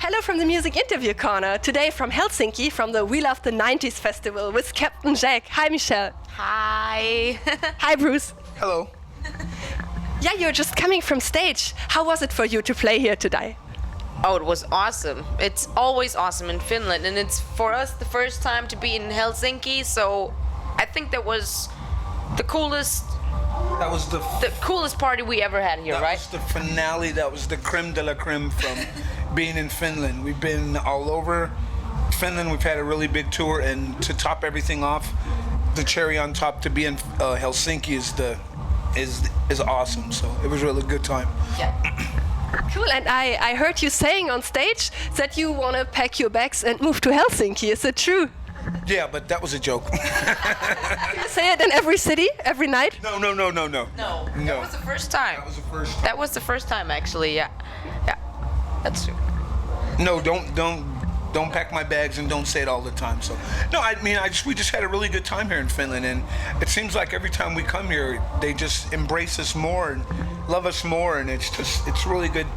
Hello from the Music Interview Corner. Today from Helsinki, from the We Love the 90s Festival with Captain Jack. Hi, Michelle. Hi. Hi, Bruce. Hello. Yeah, you're just coming from stage. How was it for you to play here today? Oh, it was awesome. It's always awesome in Finland, and it's for us the first time to be in Helsinki, so I think that was the coolest. That was the coolest party we ever had here, right? That was the finale. That was the creme de la creme from being in Finland. We've been all over Finland. We've had a really big tour, and to top everything off, the cherry on top to be in Helsinki is awesome. So it was really a good time. Yeah. Cool, and I heard you saying on stage that you want to pack your bags and move to Helsinki. Is it true? Yeah, but that was a joke. You say it in every city, every night? No. No, that was the first time. That was the first time. That was the first time, actually. Yeah, that's true. No, don't pack my bags and don't say it all the time. So, no, I mean, we just had a really good time here in Finland, and it seems like every time we come here, they just embrace us more and love us more, and it's really good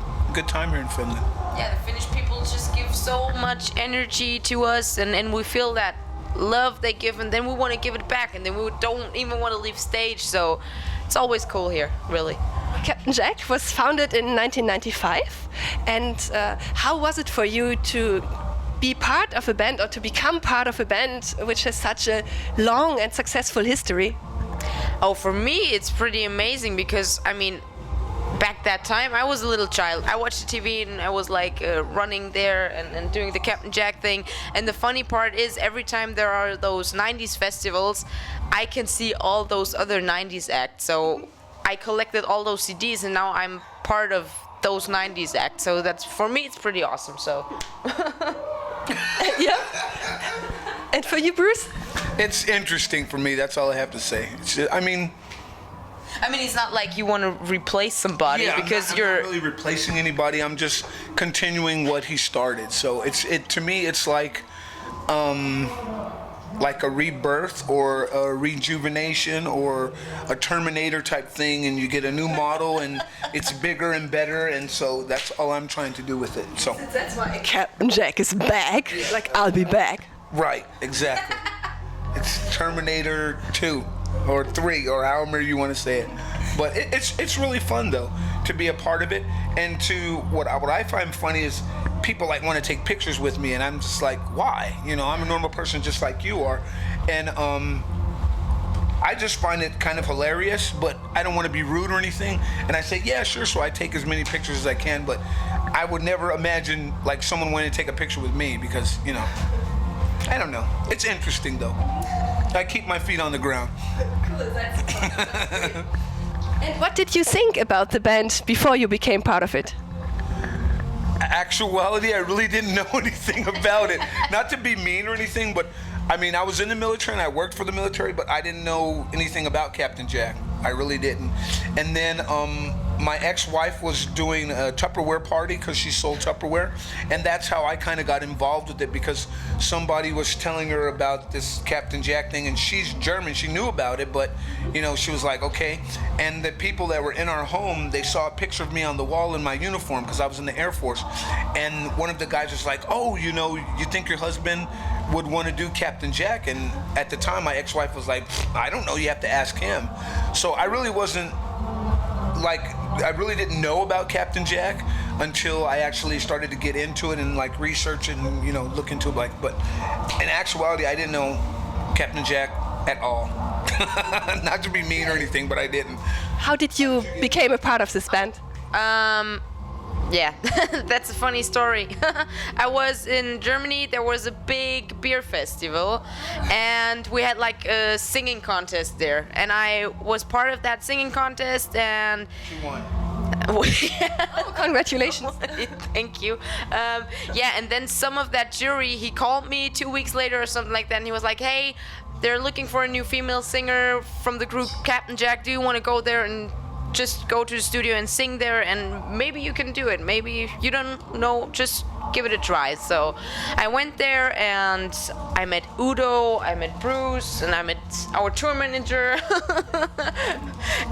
time here in Finland. Yeah, the Finnish people just give so much energy to us, and we feel that love they give, and then we want to give it back, and then we don't even want to leave stage. So it's always cool here, really. Captain Jack was founded in 1995, and how was it for you to be part of a band, or to become part of a band which has such a long and successful history? Oh, for me it's pretty amazing, because I mean, back that time I was a little child. I watched the TV and I was like running there and doing the Captain Jack thing. And the funny part is, every time there are those 90s festivals, I can see all those other 90s acts. So I collected all those CDs, and now I'm part of those 90s acts. So that's, for me, it's pretty awesome. So Yeah. And for you, Bruce? It's interesting for me. That's all I have to say. I mean, it's not like you want to replace somebody, because I'm you're not really replacing anybody. I'm just continuing what he started. So to me it's like a rebirth or a rejuvenation or a Terminator type thing, and you get a new model and it's bigger and better, and so that's all I'm trying to do with it. So that's why Captain Jack is back. Like, I'll be back. Right, exactly. It's Terminator 2 or 3 or however you want to say it. But it's really fun though to be a part of it, and to what I find funny is people like want to take pictures with me, and I'm just like, why? You know, I'm a normal person just like you are, and I just find it kind of hilarious, but I don't want to be rude or anything, and I say, yeah, sure, so I take as many pictures as I can, but I would never imagine like someone wanting to take a picture with me, because, you know, I don't know. It's interesting though. I keep my feet on the ground. Cool, that's And what did you think about the band before you became part of it? Actuality, I really didn't know anything about it. Not to be mean or anything, but I mean, I was in the military and I worked for the military, but I didn't know anything about Captain Jack. I really didn't. And then my ex-wife was doing a Tupperware party, because she sold Tupperware, and that's how I kind of got involved with it, because somebody was telling her about this Captain Jack thing, and she's German, she knew about it, but you know, she was like, okay. And the people that were in our home, they saw a picture of me on the wall in my uniform, because I was in the Air Force, and one of the guys was like, oh, you know, you think your husband would want to do Captain Jack? And at the time my ex-wife was like, I don't know, you have to ask him. So I really wasn't like, I really didn't know about Captain Jack until I actually started to get into it and like research and, you know, look into it, like, but in actuality I didn't know Captain Jack at all. Not to be mean or anything, but I didn't. How did you become a part of this band? Yeah, that's a funny story. I was in Germany. There was a big beer festival, and we had like a singing contest there, and I was part of that singing contest, and You won. Oh, congratulations. Thank you. Yeah, and then some of that jury, he called me 2 weeks later or something like that, and he was like, hey, they're looking for a new female singer from the group Captain Jack. Do you want to go there and just go to the studio and sing there, and maybe you can do it. Maybe you don't know, just give it a try. So I went there and I met Udo, I met Bruce, and I met our tour manager.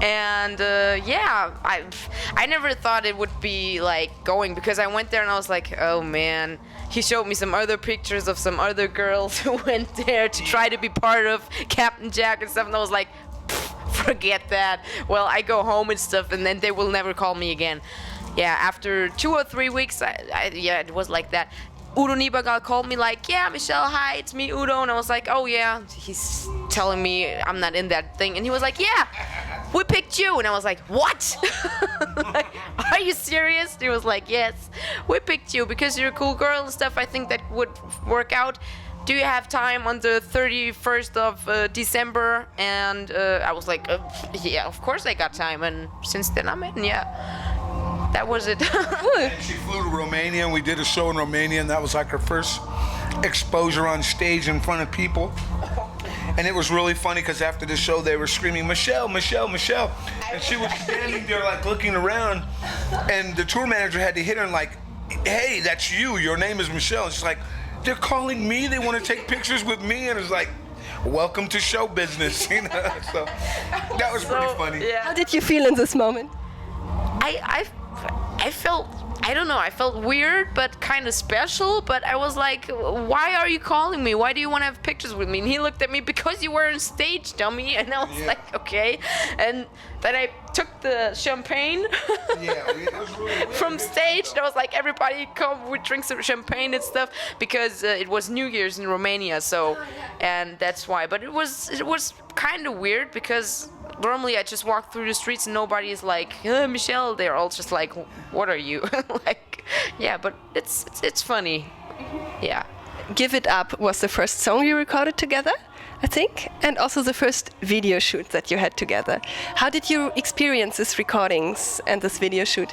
And yeah, I never thought it would be like going, because I went there and I was like, oh man. He showed me some other pictures of some other girls who went there to try to be part of Captain Jack and stuff, and I was like, forget that. Well, I go home and stuff, and then they will never call me again. Yeah, after 2 or 3 weeks, yeah, it was like that. Udo Niebergall called me like, yeah, Michelle, hi, it's me, Udo. And I was like, oh yeah, he's telling me I'm not in that thing. And he was like, yeah, we picked you. And I was like, what? Like, are you serious? He was like, yes, we picked you because you're a cool girl and stuff. I think that would work out. Do you have time on the 31st of December? And I was like, yeah, of course I got time. And since then I'm in, yeah. That was it. And she flew to Romania, and we did a show in Romania, and that was like her first exposure on stage in front of people. And it was really funny because after the show they were screaming, Michelle, Michelle, Michelle. And she was standing there like looking around, and the tour manager had to hit her and like, hey, that's you, your name is Michelle. And she's like, they're calling me, they want to take pictures with me. And it's like, welcome to show business, you know. So that was pretty funny. Yeah. How did you feel in this moment? I felt, I don't know, I felt weird but kind of special, but I was like, why are you calling me? Why do you want to have pictures with me? And he looked at me, because you were on stage, dummy. And I was like, okay. And then I took the champagne from stage. And I was like, everybody come, we drink some champagne and stuff, because it was New Year's in Romania. So, and that's why. But it was kind of weird, because normally I just walk through the streets and nobody is like, Michelle. They're all just like, what are you? Like, yeah, but it's funny. Yeah. Give It Up was the first song you recorded together, I think, and also the first video shoot that you had together. How did you experience these recordings and this video shoot?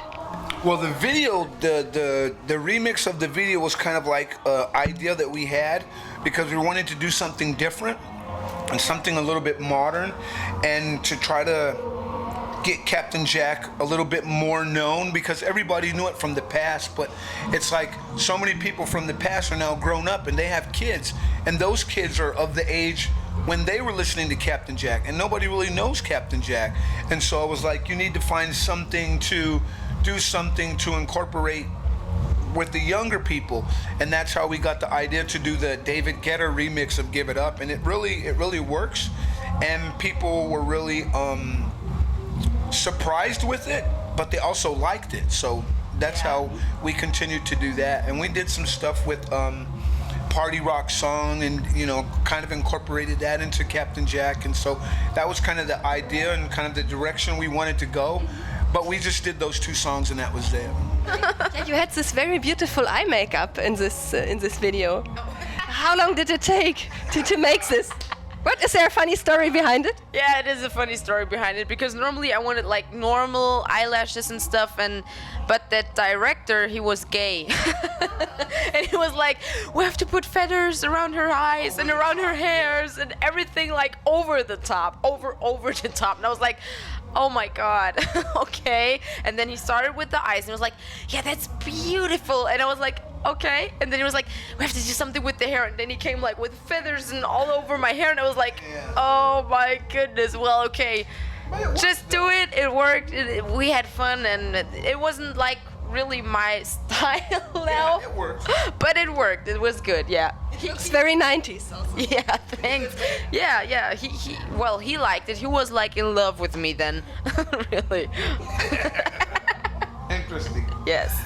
Well, the video, the remix of the video was kind of like an idea that we had, because we wanted to do something different and something a little bit modern, and to try to get Captain Jack a little bit more known, because everybody knew it from the past, but it's like so many people from the past are now grown up and they have kids, and those kids are of the age when they were listening to Captain Jack, and nobody really knows Captain Jack. And so I was like, you need to find something to do, something to incorporate with the younger people, and that's how we got the idea to do the David Guetta remix of Give It Up, and it really works, and people were really surprised with it, but they also liked it. So that's how we continued to do that, and we did some stuff with party rock song, and kind of incorporated that into Captain Jack, and so that was kind of the idea and kind of the direction we wanted to go. But we just did those 2 songs, and that was there. Yeah, you had this very beautiful eye makeup in this video. How long did it take to make this? What, is there a funny story behind it? Yeah, it is a funny story behind it, because normally I wanted like normal eyelashes and stuff, but that director, he was gay. And he was like, we have to put feathers around her eyes and around her hairs and everything like over the top, over the top. And I was like, oh my god, okay. And then he started with the eyes, and he was like, yeah, that's beautiful. And I was like, okay. And then he was like, we have to do something with the hair. And then he came like with feathers and all over my hair, and I was like, oh my goodness, well, okay, just do it. It worked. We had fun, and it wasn't like really my style now. Yeah, it worked. But it worked. It was good, yeah. It looks very 90s also. Yeah, thanks. Yeah. He liked it. He was like in love with me then. Really. Interesting. Yes.